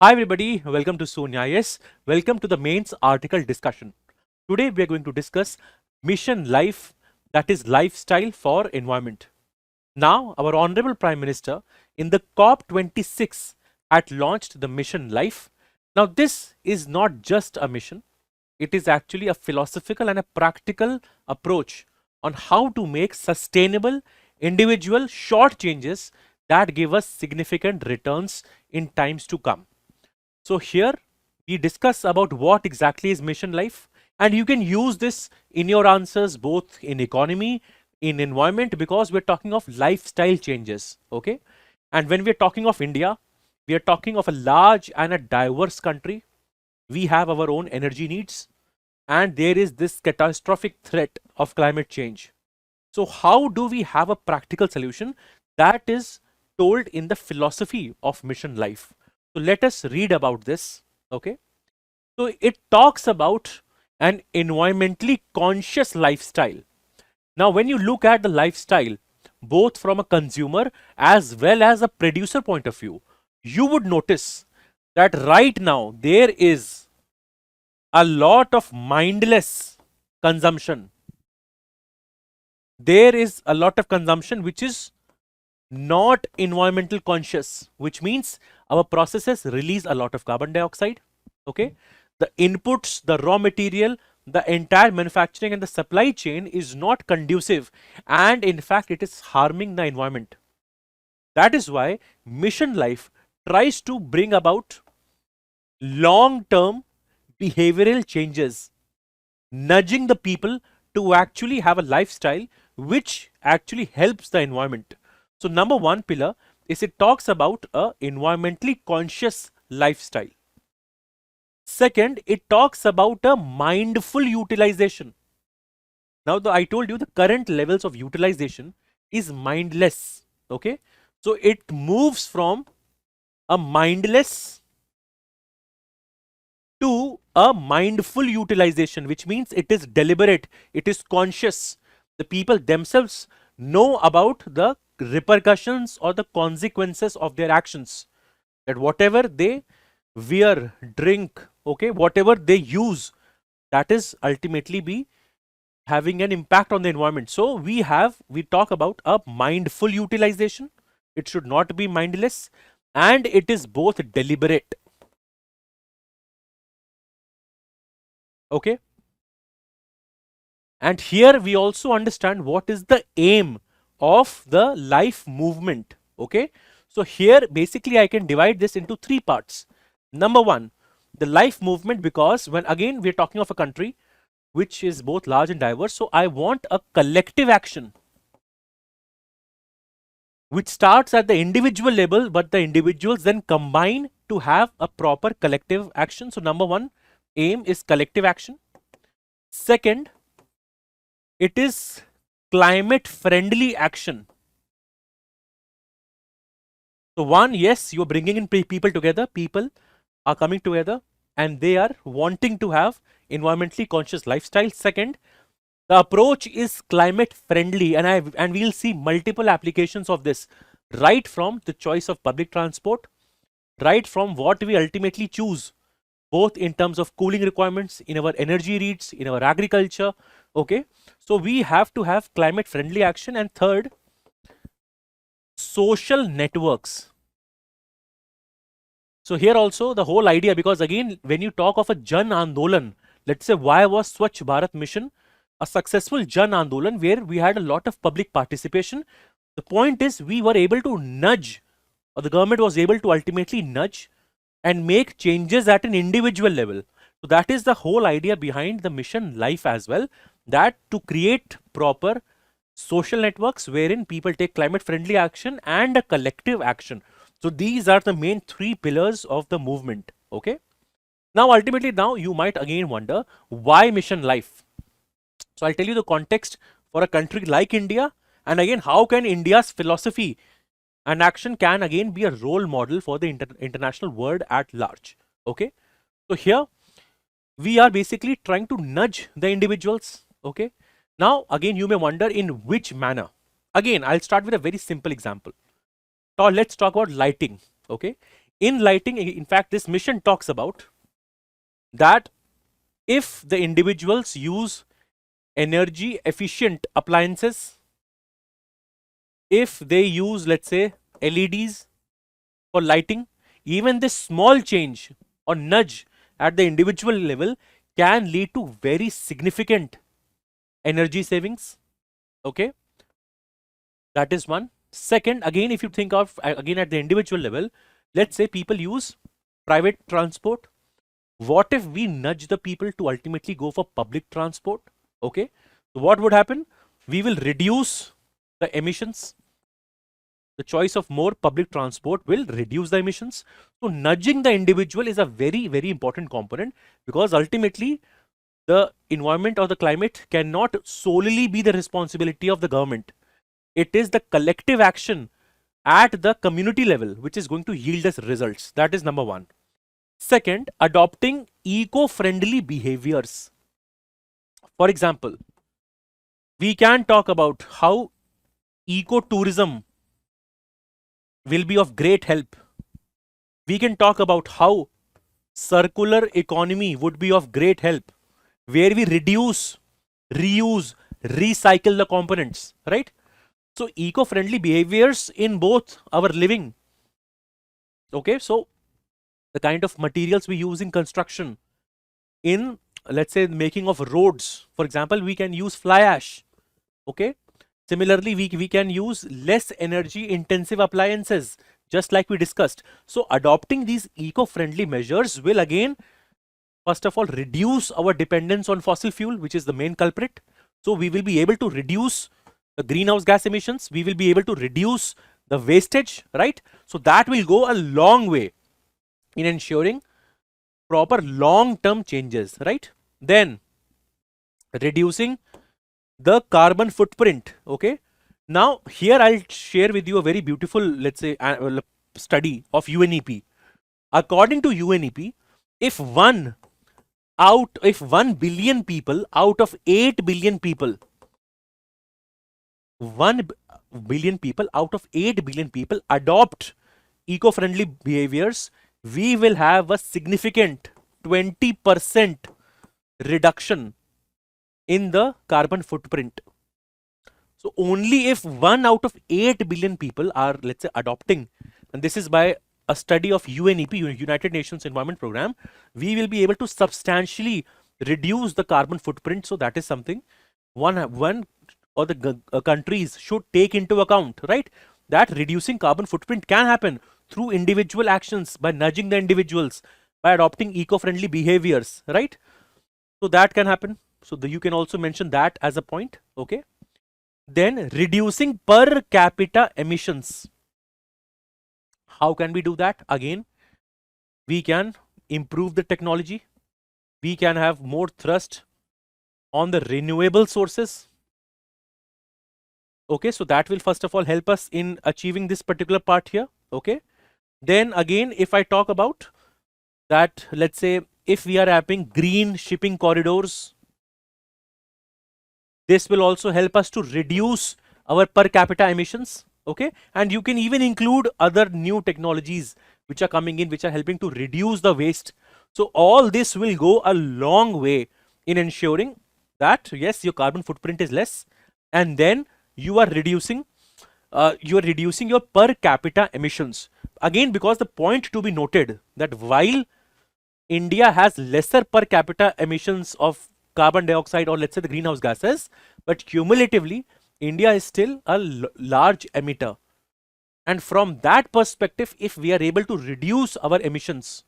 Hi everybody, welcome to Sunya IAS. Welcome to the mains article discussion. Today we are going to discuss mission life, that is lifestyle for environment. Now our honorable Prime Minister in the COP26 had launched the mission life. Now this is not just a mission, it is actually a philosophical and a practical approach on how to make sustainable individual short changes that give us significant returns in times to come. So here we discuss about what exactly is mission life, and you can use this in your answers both in economy, in environment, because we're talking of lifestyle changes. Okay. And when we're talking of India, we are talking of a large and a diverse country. We have our own energy needs, and there is this catastrophic threat of climate change. So how do we have a practical solution? That is told in the philosophy of mission life. So let us read about this. Okay. So it talks about an environmentally conscious lifestyle. Now, when you look at the lifestyle, both from a consumer as well as a producer point of view, you would notice that right now there is a lot of mindless consumption. There is a lot of consumption which is not environmental conscious, which means our processes release a lot of carbon dioxide. Okay. The inputs, the raw material, the entire manufacturing and the supply chain is not conducive, and in fact it is harming the environment. That is why mission life tries to bring about long term behavioral changes, nudging the people to actually have a lifestyle which actually helps the environment. So number one pillar is it talks about a environmentally conscious lifestyle. Second, it talks about a mindful utilization. Now I told you the current levels of utilization is mindless. Okay. So it moves from a mindless to a mindful utilization, which means it is deliberate, it is conscious. The people themselves know about the repercussions or the consequences of their actions, that whatever they wear, drink, okay, whatever they use, that is ultimately be having an impact on the environment. So we talk about a mindful utilization. It should not be mindless, and it is both deliberate. Okay. And here we also understand what is the aim of the LiFE movement. Okay. So here basically I can divide this into three parts. Number one, the LiFE movement, because when again we're talking of a country which is both large and diverse. So I want a collective action which starts at the individual level, but the individuals then combine to have a proper collective action. So number one aim is collective action. Second, it is climate friendly action. So one, yes, you're bringing in people together. People are coming together and they are wanting to have environmentally conscious lifestyle. Second, the approach is climate friendly, and we'll see multiple applications of this, right from the choice of public transport, right from what we ultimately choose, both in terms of cooling requirements, in our energy needs, in our agriculture. Okay. So we have to have climate friendly action. And third, social networks. So here also the whole idea, because again, when you talk of a Jan Andolan, let's say why was Swachh Bharat mission a successful Jan Andolan where we had a lot of public participation? The point is we were able to nudge, or the government was able to ultimately nudge and make changes at an individual level. So that is the whole idea behind the mission LiFE as well, that to create proper social networks wherein people take climate friendly action and a collective action. So these are the main three pillars of the movement. Okay. Now ultimately, now you might again wonder why mission LiFE. So I'll tell you the context for a country like India, and again how can India's philosophy and action can again be a role model for the international world at large. Okay. So here we are basically trying to nudge the individuals. Okay. Now again you may wonder in which manner. Again I'll start with a very simple example. Now let's talk about lighting. Okay. In lighting, in fact, this mission talks about that if the individuals use energy efficient appliances, if they use, let's say, LEDs for lighting, even this small change or nudge at the individual level can lead to very significant energy savings. Okay, that is one. Second, again, if you think of again at the individual level, let's say people use private transport. What if we nudge the people to ultimately go for public transport? Okay, so what would happen? We will reduce the emissions. The choice of more public transport will reduce the emissions. So nudging the individual is a very, very important component, because ultimately the environment or the climate cannot solely be the responsibility of the government. It is the collective action at the community level which is going to yield us results. That is number one. Second, adopting eco-friendly behaviors. For example, we can talk about how ecotourism will be of great help. We can talk about how circular economy would be of great help, where we reduce, reuse, recycle the components, right? So eco-friendly behaviors in both our living. Okay, so the kind of materials we use in construction, in, let's say, making of roads, for example, we can use fly ash. Okay, similarly, we can use less energy intensive appliances, just like we discussed. So adopting these eco-friendly measures will again, first of all, reduce our dependence on fossil fuel, which is the main culprit. So we will be able to reduce the greenhouse gas emissions, we will be able to reduce the wastage, right? So that will go a long way in ensuring proper long-term changes, right? Then reducing the carbon footprint. Okay, now here I'll share with you a very beautiful, let's say, study of UNEP. According to UNEP, if 1 billion people out of 8 billion people, 1 billion people out of 8 billion people adopt eco-friendly behaviors, we will have a significant 20% reduction in the carbon footprint. So only if 1 out of 8 billion people are, let's say, adopting, and this is by a study of UNEP, United Nations Environment Program, we will be able to substantially reduce the carbon footprint. So that is something one or the countries should take into account, right? That reducing carbon footprint can happen through individual actions, by nudging the individuals, by adopting eco-friendly behaviors, right? So that can happen. So you can also mention that as a point. Okay, then reducing per capita emissions. How can we do that? Again, we can improve the technology, we can have more thrust on the renewable sources. Okay, so that will first of all help us in achieving this particular part here. Okay, then again, if I talk about that, let's say, if we are having green shipping corridors, this will also help us to reduce our per capita emissions. Okay, and you can even include other new technologies which are coming in, which are helping to reduce the waste. So all this will go a long way in ensuring that yes, your carbon footprint is less, and then you are reducing your per capita emissions. Again, because the point to be noted that while India has lesser per capita emissions of carbon dioxide, or let's say the greenhouse gases, but cumulatively India is still a large emitter. And from that perspective, if we are able to reduce our emissions,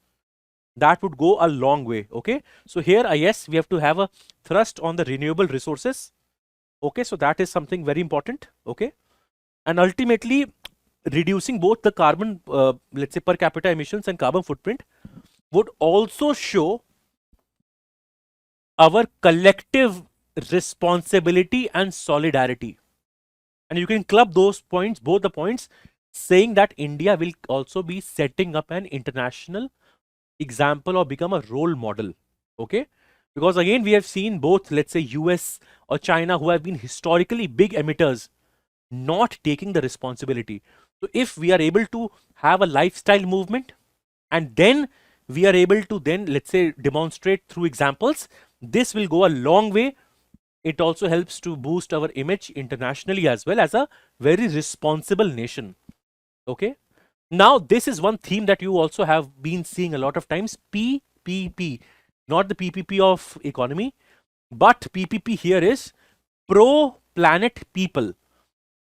that would go a long way. Okay, so here yes, we have to have a thrust on the renewable resources. Okay, so that is something very important. Okay, and ultimately reducing both the carbon let's say per capita emissions and carbon footprint would also show our collective responsibility and solidarity. And you can club those points, both the points, saying that India will also be setting up an international example or become a role model. Okay, because again, we have seen both, let's say, US or China, who have been historically big emitters, not taking the responsibility. So if we are able to have a lifestyle movement, and then we are able to then, let's say, demonstrate through examples, this will go a long way. It also helps to boost our image internationally as well as a very responsible nation. Okay. Now, this is one theme that you also have been seeing a lot of times, PPP, not the PPP of economy, but PPP here is pro planet people.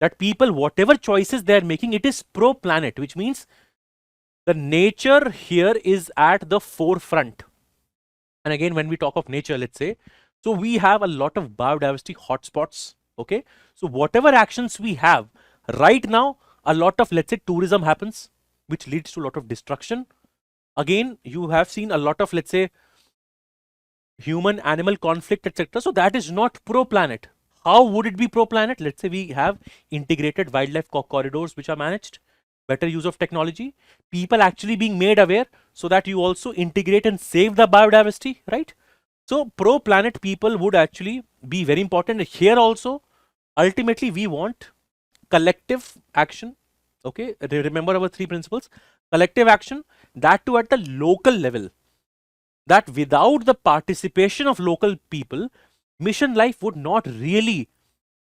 That people, whatever choices they are making, it is pro planet, which means the nature here is at the forefront. And again, when we talk of nature, let's say, so we have a lot of biodiversity hotspots. Okay. So whatever actions we have right now, a lot of, let's say, tourism happens, which leads to a lot of destruction. Again, you have seen a lot of, let's say, human animal conflict, etc. So that is not pro planet. How would it be pro planet? Let's say we have integrated wildlife corridors which are managed, better use of technology, people actually being made aware so that you also integrate and save the biodiversity, right? So pro planet people would actually be very important here also. Ultimately, we want collective action. Okay, remember our three principles: collective action, that too at the local level. That without the participation of local people, mission life would not really,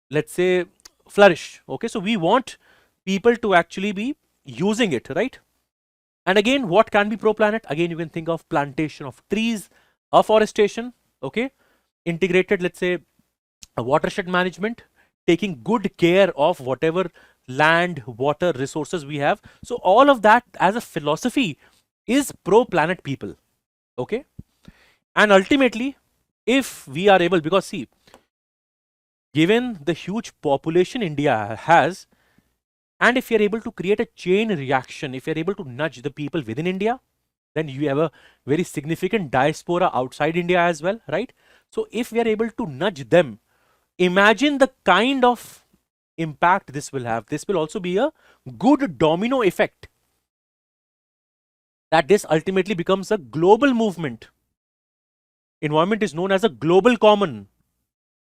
let's say, flourish. Okay, so we want people to actually be using it, right? And again, what can be pro planet? Again, you can think of plantation of trees, afforestation, okay, integrated, let's say, a watershed management, taking good care of whatever land, water, resources we have. So all of that as a philosophy is pro planet people. Okay. And ultimately, if we are able, because see, given the huge population India has, and if you're able to create a chain reaction, if you're able to nudge the people within India, then you have a very significant diaspora outside India as well, right? So if we are able to nudge them, imagine the kind of impact this will have. This will also be a good domino effect, that this ultimately becomes a global movement. Environment is known as a global common.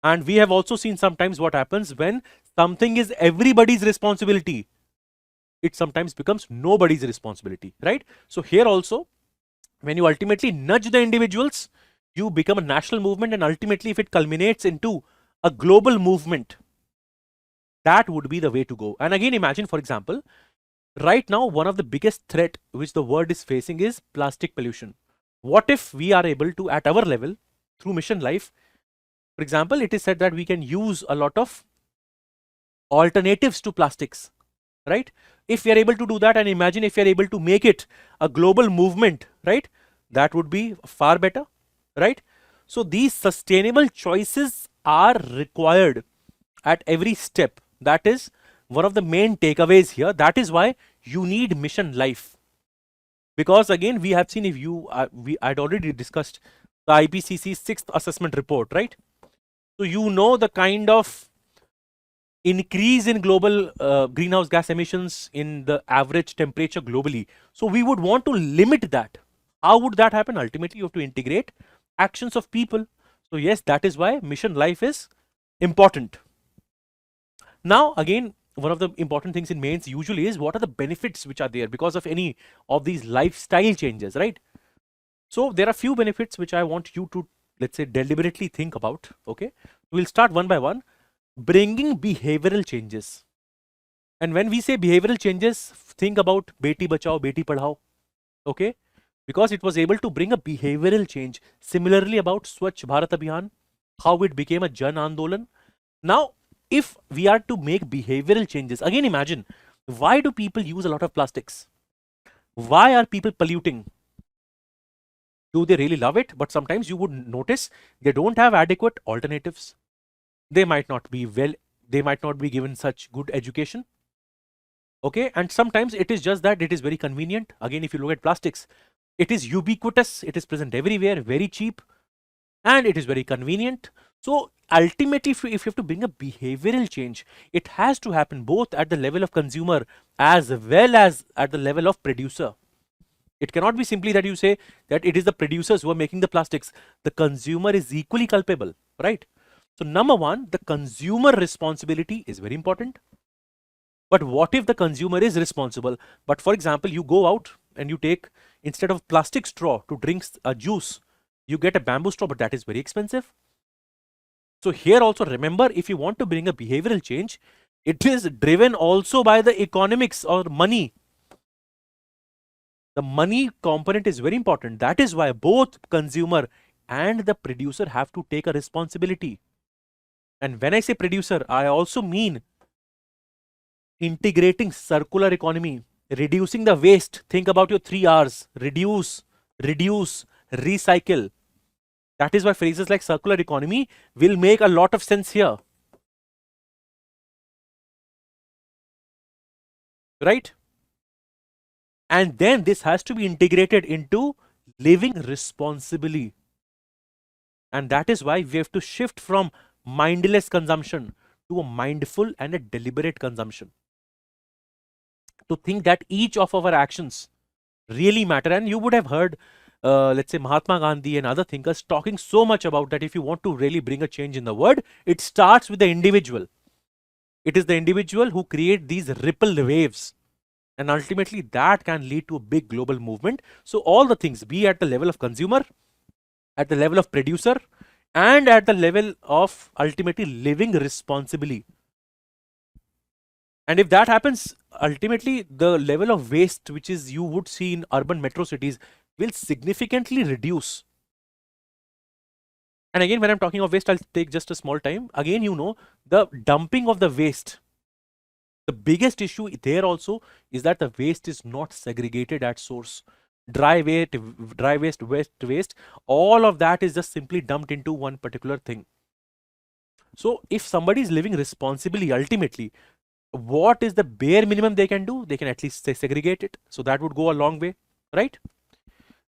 And we have also seen sometimes what happens when something is everybody's responsibility, it sometimes becomes nobody's responsibility, right? So here also, when you ultimately nudge the individuals, you become a national movement, and ultimately if it culminates into a global movement, that would be the way to go. And again, imagine, for example, right now, one of the biggest threat which the world is facing is plastic pollution. What if we are able to, at our level, through Mission Life, for example, it is said that we can use a lot of alternatives to plastics, right? If we are able to do that, and imagine if we are able to make it a global movement, right? That would be far better, right? So these sustainable choices are required at every step. That is one of the main takeaways here. That is why you need Mission Life. Because again, we have seen, if you, I'd already discussed the IPCC 6th assessment report, right? So you know the kind of increase in global greenhouse gas emissions in the average temperature globally. So we would want to limit that. How would that happen? Ultimately, you have to integrate actions of people. So yes, that is why Mission Life is important. Now, again, one of the important things in mains usually is what are the benefits which are there because of any of these lifestyle changes, right? So there are few benefits which I want you to, let's say, deliberately think about. Okay, we'll start one by one. Bringing behavioral changes. And when we say behavioral changes, think about Beti Bachao, Beti Padhao. Okay, because it was able to bring a behavioral change. Similarly about Swachh Bharat Abhiyan, how it became a Jan Andolan. Now, if we are to make behavioral changes, again imagine, why do people use a lot of plastics? Why are people polluting? Do they really love it? But sometimes you would notice they don't have adequate alternatives. They might not be they might not be given such good education. Okay, and sometimes it is just that it is very convenient. Again, if you look at plastics, it is ubiquitous, it is present everywhere, very cheap, and it is very convenient. So ultimately, if you have to bring a behavioral change, it has to happen both at the level of consumer as well as at the level of producer. It cannot be simply that you say that it is the producers who are making the plastics. The consumer is equally culpable, right? So number one, the consumer responsibility is very important. But what if the consumer is responsible? But for example, you go out and you take, instead of plastic straw to drink a juice, you get a bamboo straw, but that is very expensive. So here also remember, if you want to bring a behavioral change, it is driven also by the economics or money. The money component is very important. That is why both consumer and the producer have to take a responsibility. And when I say producer, I also mean integrating circular economy, reducing the waste. Think about your 3 R's: reduce, recycle. That is why phrases like circular economy will make a lot of sense here. Right? And then this has to be integrated into living responsibly. And that is why we have to shift from mindless consumption to a mindful and a deliberate consumption. To think that each of our actions really matter. And you would have heard, let's say, Mahatma Gandhi and other thinkers talking so much about that. If you want to really bring a change in the world, it starts with the individual. It is the individual who create these ripple waves. And ultimately that can lead to a big global movement. So all the things, be at the level of consumer, at the level of producer, and at the level of ultimately living responsibly. And if that happens, ultimately the level of waste which is you would see in urban metro cities will significantly reduce. And again, when I'm talking of waste, I'll take just a small time. Again, you know, the dumping of the waste. The biggest issue there also is that the waste is not segregated at source. Dry waste, wet waste, all of that is just simply dumped into one particular thing. So if somebody is living responsibly, ultimately, what is the bare minimum they can do? They can at least segregate it. So that would go a long way, right?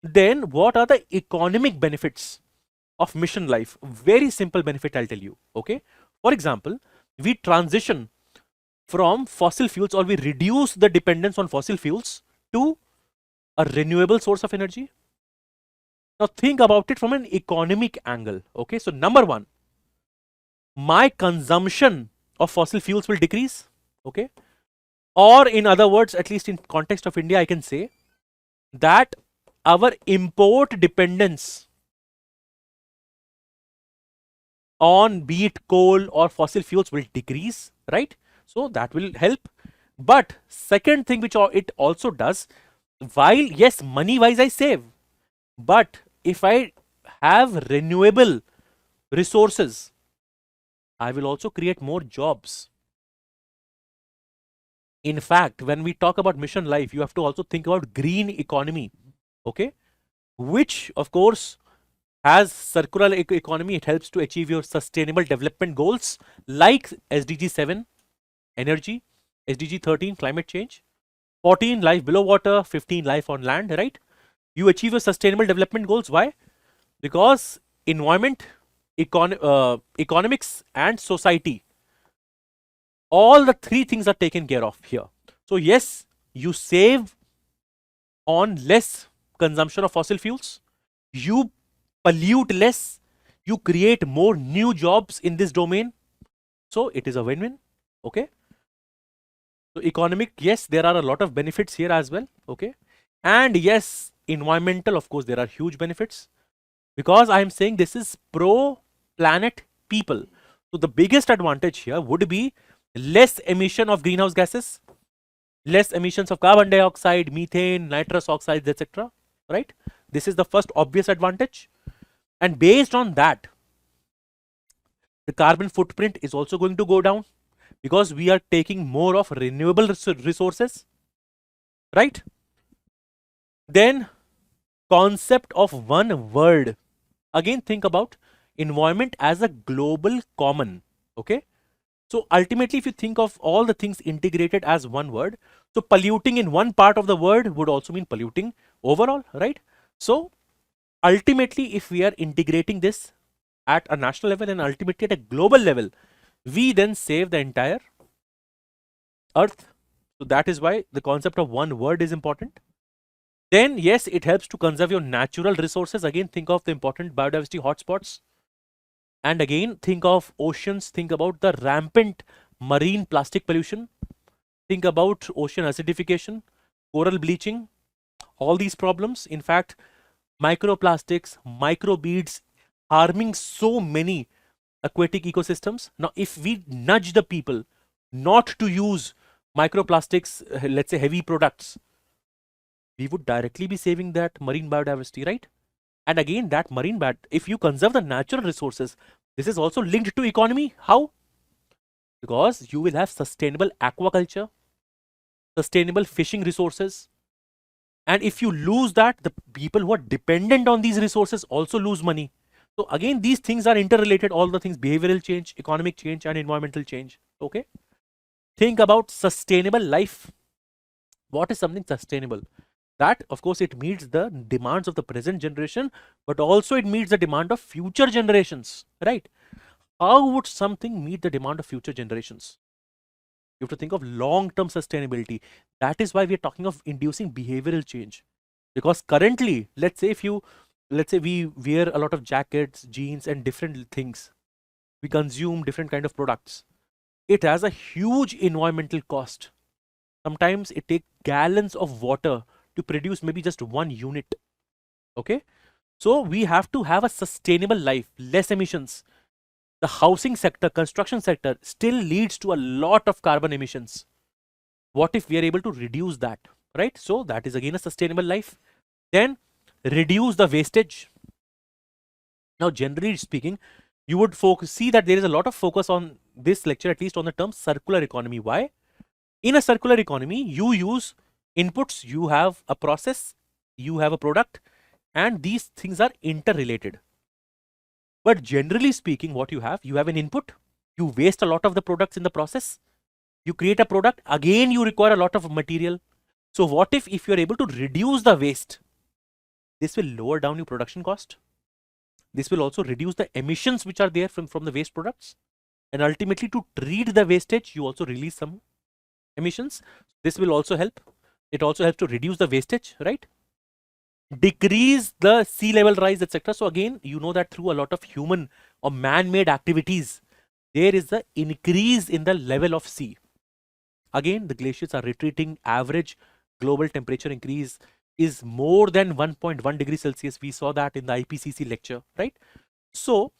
Then what are the economic benefits of mission life? Very simple benefit, I'll tell you. Okay. For example, we transition from fossil fuels, or we reduce the dependence on fossil fuels to a renewable source of energy. Now think about it from an economic angle. Okay. So number one, my consumption of fossil fuels will decrease. Okay. Or in other words, at least in context of India, I can say that our import dependence on be it coal or fossil fuels will decrease, right? So that will help. But second thing which it also does, while yes, money wise I save, but if I have renewable resources, I will also create more jobs. In fact, when we talk about mission life, you have to also think about green economy, okay, which of course has circular economy. It helps to achieve your sustainable development goals like SDG 7 energy, SDG 13 climate change, 14 life below water, 15 life on land, right? You achieve your sustainable development goals. Why? Because environment, economics and society, all the three things are taken care of here. So yes, you save on less consumption of fossil fuels, you pollute less, you create more new jobs in this domain. So it is a win-win. Okay. So economic, yes, there are a lot of benefits here as well. Okay. And yes, environmental, of course, there are huge benefits, because I am saying this is pro planet people. So the biggest advantage here would be less emission of greenhouse gases, less emissions of carbon dioxide, methane, nitrous oxides, etc. Right? This is the first obvious advantage. And based on that, the carbon footprint is also going to go down, because we are taking more of renewable resources, right? Then concept of one world. Again, think about environment as a global common. Okay. So ultimately, if you think of all the things integrated as one word, so polluting in one part of the world would also mean polluting overall, right? So ultimately, if we are integrating this at a national level and ultimately at a global level, we then save the entire earth. So that is why the concept of one word is important. Then yes, it helps to conserve your natural resources. Again, think of the important biodiversity hotspots. And again, think of oceans, think about the rampant marine plastic pollution, think about ocean acidification, coral bleaching. all these problems. In fact, microplastics, microbeads harming so many aquatic ecosystems. Now, if we nudge the people not to use microplastics, let's say heavy products, we would directly be saving that marine biodiversity, right? And again, that marine if you conserve the natural resources, this is also linked to economy. How? Because you will have sustainable aquaculture, sustainable fishing resources. And if you lose that, the people who are dependent on these resources also lose money. So again, these things are interrelated, all the things: behavioral change, economic change, and environmental change. Okay. Think about sustainable life. What is something sustainable? That, of course, it meets the demands of the present generation, but also it meets the demand of future generations, right? How would something meet the demand of future generations? You have to think of long-term sustainability. That is why we are talking of inducing behavioral change. Because currently, let's say we wear a lot of jackets, jeans, and different things. We consume different kind of products. It has a huge environmental cost. Sometimes it takes gallons of water to produce maybe just one unit. Okay. So we have to have a sustainable life, less emissions. The housing sector, construction sector still leads to a lot of carbon emissions. What if we are able to reduce that, right? So that is again a sustainable life. Then reduce the wastage. Now, generally speaking, you would see that there is a lot of focus on this lecture, at least on the term circular economy. Why? In a circular economy, you use inputs, you have a process, you have a product, and these things are interrelated. But generally speaking, what you have an input, you waste a lot of the products in the process, you create a product, again you require a lot of material. So what if you're able to reduce the waste? This will lower down your production cost. This will also reduce the emissions which are there from the waste products. And ultimately, to treat the wastage, you also release some emissions. This will also help. It also helps to reduce the wastage, right? Decrease the sea level rise, etc. So again, you know that through a lot of human or man-made activities, there is the increase in the level of sea. Again, the glaciers are retreating. Average global temperature increase is more than 1.1 degrees Celsius. We saw that in the IPCC lecture, right? So,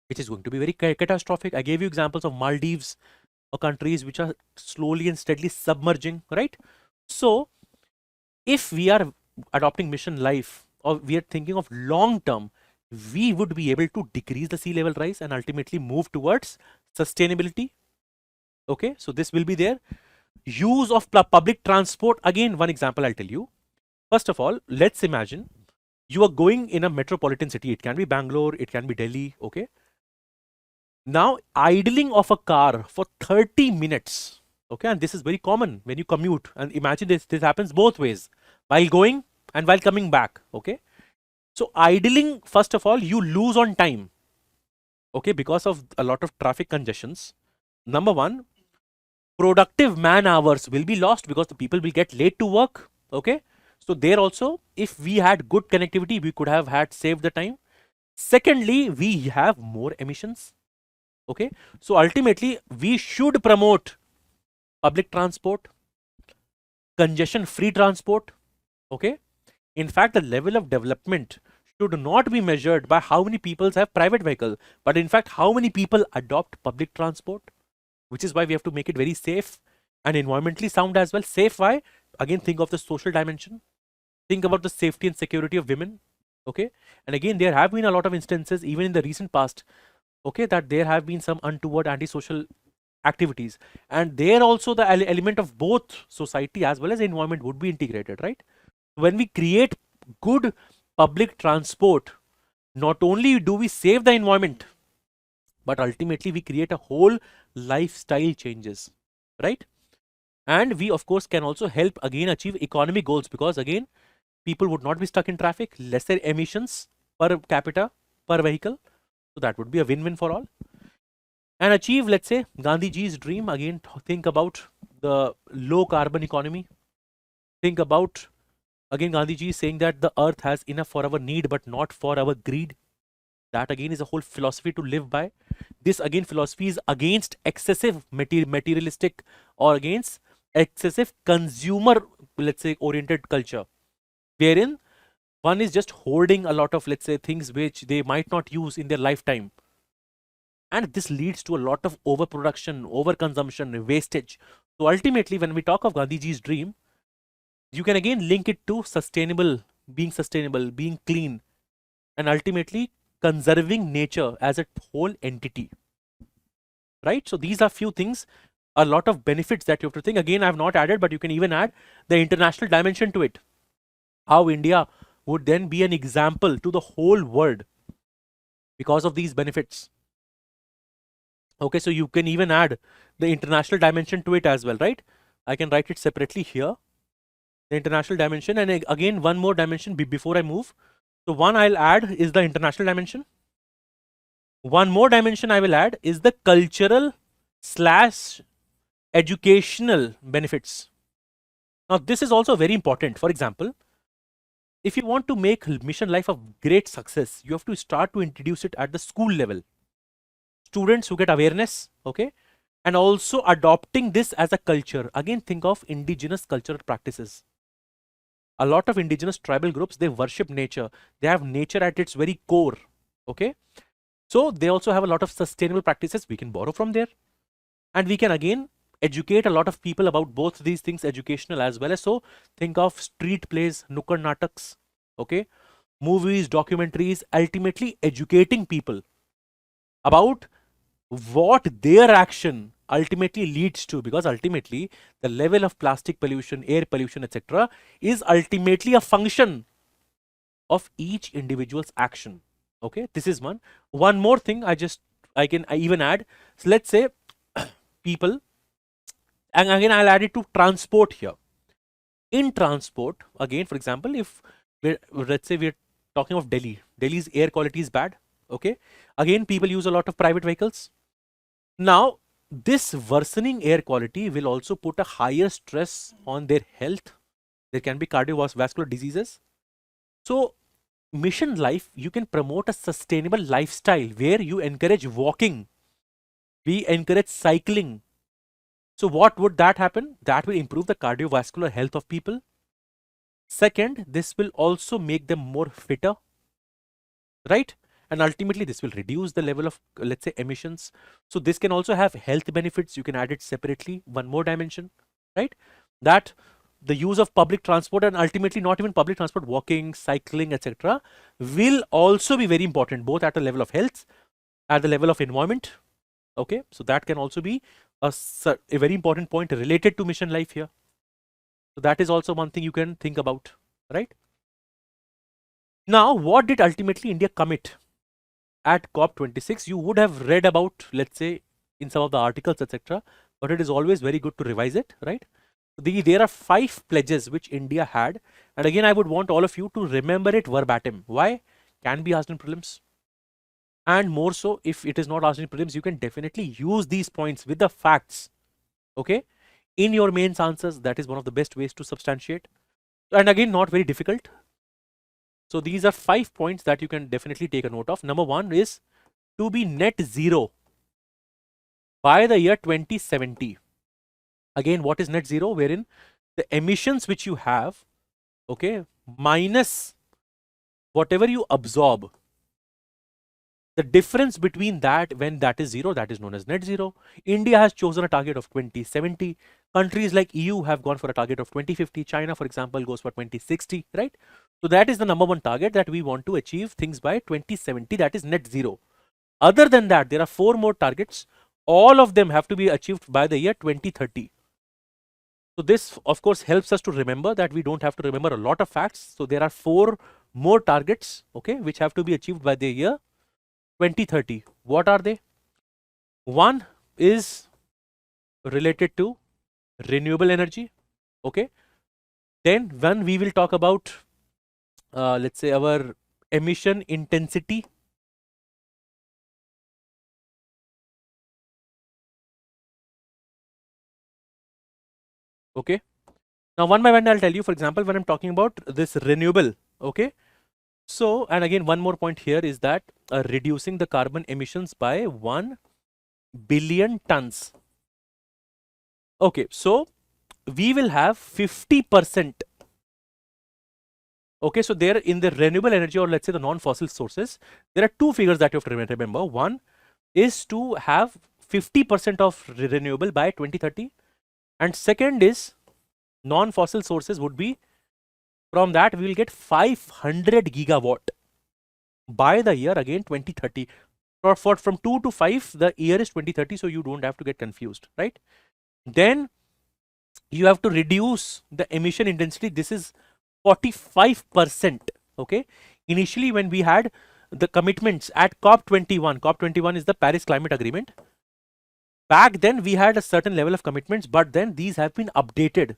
which is going to be very catastrophic. I gave you examples of Maldives or countries which are slowly and steadily submerging, right? So, if we are adopting mission life, or we are thinking of long term, we would be able to decrease the sea level rise and ultimately move towards sustainability. Okay, so this will be there. Use of public transport. Again, one example I'll tell you. First of all, let's imagine you are going in a metropolitan city. It can be Bangalore, it can be Delhi. Okay. Now, idling of a car for 30 minutes. Okay, and this is very common when you commute. And imagine this happens both ways, while going and while coming back. Okay. So idling, first of all, you lose on time. Okay, because of a lot of traffic congestions. Number one, productive man hours will be lost because the people will get late to work. Okay. So there also, if we had good connectivity, we could have saved the time. Secondly, we have more emissions. Okay. So ultimately, we should promote public transport, congestion free transport. Okay. In fact, the level of development should not be measured by how many people have private vehicle, but in fact, how many people adopt public transport, which is why we have to make it very safe and environmentally sound as well. Safe, why? Again, think of the social dimension. Think about the safety and security of women. Okay. And again, there have been a lot of instances, even in the recent past, okay, that there have been some untoward antisocial activities. And there also the element of both society as well as environment would be integrated, right? When we create good public transport, not only do we save the environment, but ultimately we create a whole lifestyle changes, right? And we of course can also help again achieve economic goals, because again, people would not be stuck in traffic, lesser emissions per capita per vehicle. So that would be a win-win for all. And achieve, let's say, Gandhiji's dream. Again, think about the low carbon economy. Think about, again, Gandhiji is saying that the earth has enough for our need, but not for our greed. That again is a whole philosophy to live by. This again philosophy is against excessive materialistic or against excessive consumer, let's say, oriented culture. wherein one is just hoarding a lot of, let's say, things which they might not use in their lifetime. And this leads to a lot of overproduction, overconsumption, wastage. So ultimately, when we talk of Gandhiji's dream, you can again link it to sustainable, being clean, and ultimately conserving nature as a whole entity. Right? So these are few things, a lot of benefits that you have to think. Again, I have not added, but you can even add the international dimension to it. How India would then be an example to the whole world because of these benefits. Okay, so you can even add the international dimension to it as well, right? I can write it separately here, the international dimension, and again one more dimension before I move. So one I'll add is the international dimension. One more dimension I will add is the cultural slash educational benefits. Now this is also very important. For example, if you want to make Mission Life a great success, you have to start to introduce it at the school level. Students who get awareness, okay, and also adopting this as a culture. Again, think of indigenous cultural practices. A lot of indigenous tribal groups, they worship nature. They have nature at its very core, okay. So they also have a lot of sustainable practices. We can borrow from there, and we can again educate a lot of people about both these things, educational as well as. So think of street plays, nukkad nataks, okay, movies, documentaries, ultimately educating people about what their action ultimately leads to, because ultimately the level of plastic pollution, air pollution, etc., is ultimately a function of each individual's action. Okay, this is one more thing I can even add. So let's say people, and again I'll add it to transport here. In transport, again, for example, if let's say we're talking of Delhi's air quality is bad, okay, again people use a lot of private vehicles. Now this worsening air quality will also put a higher stress on their health. There can be cardiovascular diseases. So Mission Life, you can promote a sustainable lifestyle where you encourage walking, we encourage cycling. So what would that happen? That will improve the cardiovascular health of people. Second, this will also make them more fitter, right? And ultimately this will reduce the level of, let's say, emissions. So this can also have health benefits. You can add it separately, one more dimension, right? That the use of public transport, and ultimately not even public transport, walking, cycling, etc., will also be very important, both at a level of health, at the level of environment. Okay, so that can also be a very important point related to Mission Life here. So that is also one thing you can think about, right? Now, what did ultimately India commit at COP26? You would have read about, let's say, in some of the articles, etc., but it is always very good to revise it, right? There are 5 pledges which India had, and again I would want all of you to remember it verbatim. Why? Can be asked in prelims, and more so if it is not asked in prelims, you can definitely use these points with the facts, okay, in your mains answers. That is one of the best ways to substantiate, and again not very difficult. So these are 5 points that you can definitely take a note of. Number 1 is to be net zero by the year 2070. Again, what is net zero? Wherein the emissions which you have, okay, minus whatever you absorb, the difference between that, when that is zero, that is known as net zero. India has chosen a target of 2070. Countries like EU have gone for a target of 2050. China, for example, goes for 2060, right? So that is the number 1 target, that we want to achieve things by 2070, that is net zero. Other than that, there are 4 more targets. All of them have to be achieved by the year 2030. So this, of course, helps us to remember that we don't have to remember a lot of facts. So there are 4 more targets, okay, which have to be achieved by the year 2030. What are they? One is related to renewable energy, okay. Then when we will talk about, let's say, our emission intensity, okay. Now one by one I'll tell you. For example, when I'm talking about this renewable, okay. So, and again one more point here is that reducing the carbon emissions by 1 billion tons. Okay, so we will have 50% Okay, so there in the renewable energy, or let's say the non-fossil sources, there are two figures that you have to remember. One is to have 50% of renewable by 2030, and second is non-fossil sources would be, from that we will get 500 gigawatt by the year again 2030. For from 2 to 5, the year is 2030, so you don't have to get confused, right? Then you have to reduce the emission intensity. This is 45%. Okay, initially when we had the commitments at COP21 is the Paris Climate Agreement. Back then we had a certain level of commitments, but then these have been updated,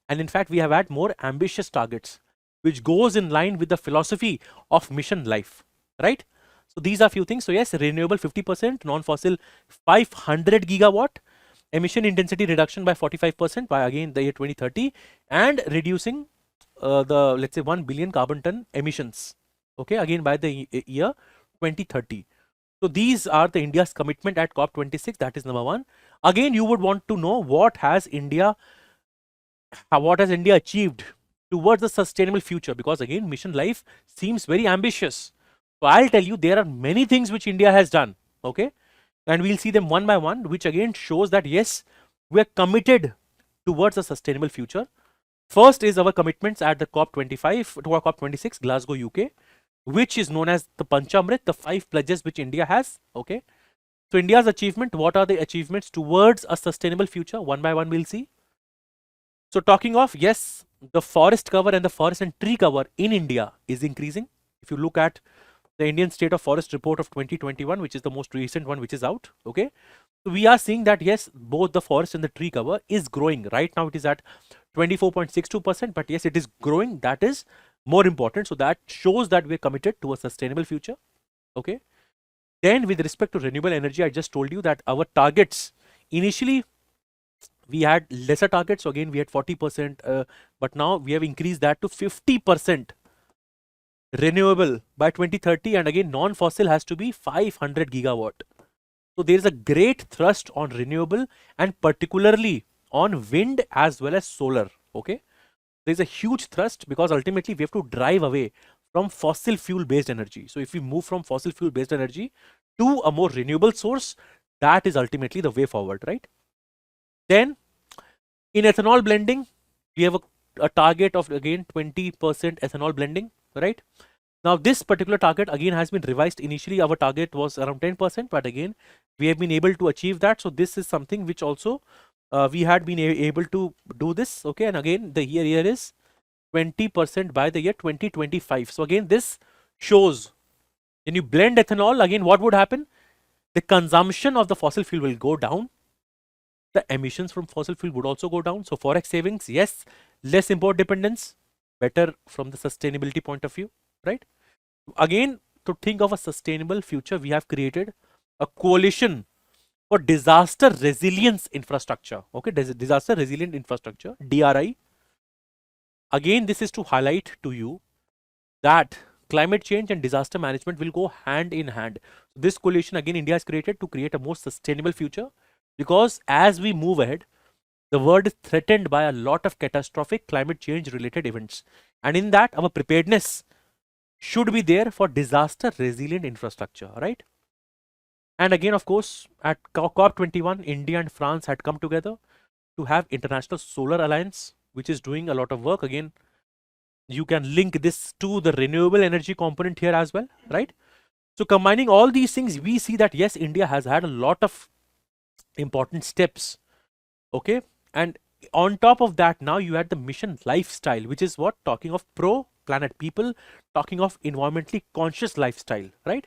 and in fact we have had more ambitious targets, which goes in line with the philosophy of mission life, right? So these are few things. So yes, renewable 50%, non-fossil 500 gigawatt, emission intensity reduction by 45% by again the year 2030, and reducing the, let's say, 1 billion carbon ton emissions, okay, again by the year 2030. So these are the India's commitment at COP26. That is number one. Again, you would want to know what has India achieved towards the sustainable future, because again mission life seems very ambitious. So I'll tell you there are many things which India has done, okay, and we'll see them one by one, which again shows that yes, we are committed towards a sustainable future. First is our commitments at the COP25 to our COP26 Glasgow, UK, which is known as the Panchamrit, the 5 pledges which India has. Okay, so India's achievement, what are the achievements towards a sustainable future? One by one we'll see. So talking of, yes, the forest cover and the forest and tree cover in India is increasing. If you look at the Indian State of Forest Report of 2021, which is the most recent one which is out, okay, so we are seeing that yes, both the forest and the tree cover is growing. Right now it is at 24.62%, but yes, it is growing. That is more important. So that shows that we're committed to a sustainable future. Okay. Then with respect to renewable energy, I just told you that our targets, initially we had lesser targets. So again, we had 40%, but now we have increased that to 50% renewable by 2030. And again, non-fossil has to be 500 gigawatt. So there is a great thrust on renewable, and particularly on wind as well as solar. Okay, there is a huge thrust because ultimately we have to drive away from fossil fuel based energy. So if we move from fossil fuel based energy to a more renewable source, that is ultimately the way forward, right? Then in ethanol blending, we have a target of again 20% ethanol blending, right? Now this particular target again has been revised. Initially our target was around 10%, but again we have been able to achieve that. So this is something which also we had been able to do this. Okay, and again the year is 20% by the year 2025. So again this shows when you blend ethanol, again what would happen? The consumption of the fossil fuel will go down. The emissions from fossil fuel would also go down. So forex savings, yes, less import dependence, better from the sustainability point of view, right? Again, to think of a sustainable future, we have created a coalition for disaster resilience infrastructure. Okay, disaster resilient infrastructure, DRI. Again, this is to highlight to you that climate change and disaster management will go hand in hand. This coalition again India has created to create a more sustainable future, because as we move ahead, the world is threatened by a lot of catastrophic climate change related events, and in that our preparedness should be there for disaster resilient infrastructure, right? And again, of course, at COP21, India and France had come together to have International Solar Alliance, which is doing a lot of work. Again, you can link this to the renewable energy component here as well, right? So combining all these things, we see that yes, India has had a lot of important steps. Okay, and on top of that, now you had the mission lifestyle, which is what, talking of pro planet people, talking of environmentally conscious lifestyle, right?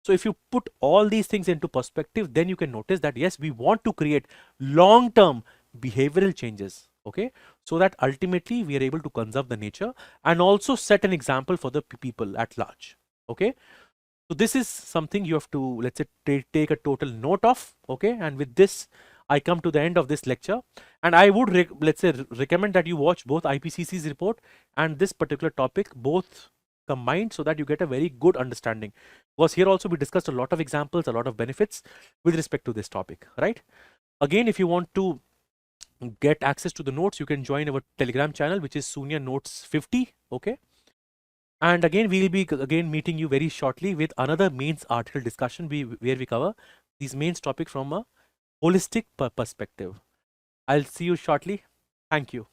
So if you put all these things into perspective, then you can notice that yes, we want to create long term behavioral changes, okay, so that ultimately we are able to conserve the nature and also set an example for the people at large. Okay, so this is something you have to, let's say, take a total note of. Okay, and with this I come to the end of this lecture, and I would let's say recommend that you watch both IPCC's report and this particular topic both combined, so that you get a very good understanding, because here also we discussed a lot of examples, a lot of benefits with respect to this topic, right? Again, if you want to get access to the notes, you can join our Telegram channel, which is Sunya Notes 50. Okay, And again, we'll be again meeting you very shortly with another mains article discussion where we cover these mains topic from a holistic perspective. I'll see you shortly. Thank you.